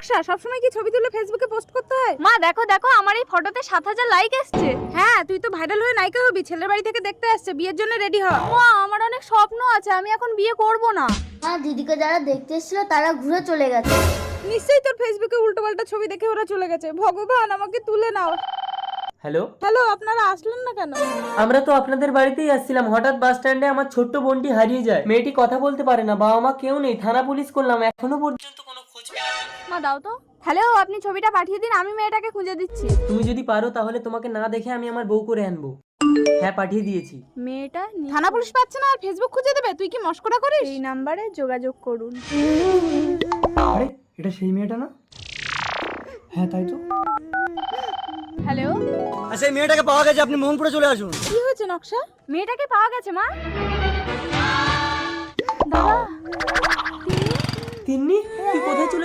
নকশা, সবসময় কি ছবি তুলে ফেসবুকে পোস্ট করতে হয়? মা দেখো দেখো, আমার এই ফটোতে 7000 লাইক এসেছে। হ্যাঁ, তুই তো ভাইরাল হয়ে নায়িকা হবি। ছেলের বাড়ি থেকে দেখতে আসছে, বিয়ের জন্য রেডি হ। মা আমার অনেক স্বপ্ন আছে, আমি এখন বিয়ে করব না। হ্যাঁ, দিদিকে যারা দেখতে এসেছিল তারা ঘুরে চলে গেছে। নিশ্চয়ই তোর ফেসবুকে উল্টোপাল্টা ছবি দেখে ওরা চলে গেছে। ভগবান, আমাকে তুলে নাও। হ্যালো, হ্যালো, আপনারা আসলেন না কেন? আমরা তো আপনাদের বাড়িতেই আসছিলাম। হঠাৎ বাস স্ট্যান্ডে আমার ছোট্ট বোনটি হারিয়ে যায়। মেয়েটি কথা বলতে পারে না, বাবা মা কেউ নেই। থানা পুলিশ করলাম, এখনো পর্যন্ত কোনো খোঁজ পেলাম না। মা দাও তো। হ্যালো, আপনি ছবিটা পাঠিয়ে দিন, আমি মেয়েটাকে খুঁজে দিচ্ছি। তুমি যদি পারো তাহলে তোমাকে না দেখে আমি আমার বউ করে আনবো। হ্যাঁ, পাঠিয়ে দিয়েছি। মেয়েটা থানা পুলিশ পাচ্ছে না আর ফেসবুক খুঁজে দেবে? তুই কি মস্করা করিস? এই নাম্বারে যোগাযোগ করুন। আরে এটা সেই মেয়েটা না? হ্যাঁ তাই তো। হ্যালো, সেই মেয়েটাকে পাওয়া গেছে, আপনি মোহনপুরে চলে আসুন। কি হয়েছে নকশা? মেয়েটাকে পাওয়া গেছে মা। দাদা, তিন্নি, তুই কোথায় চলে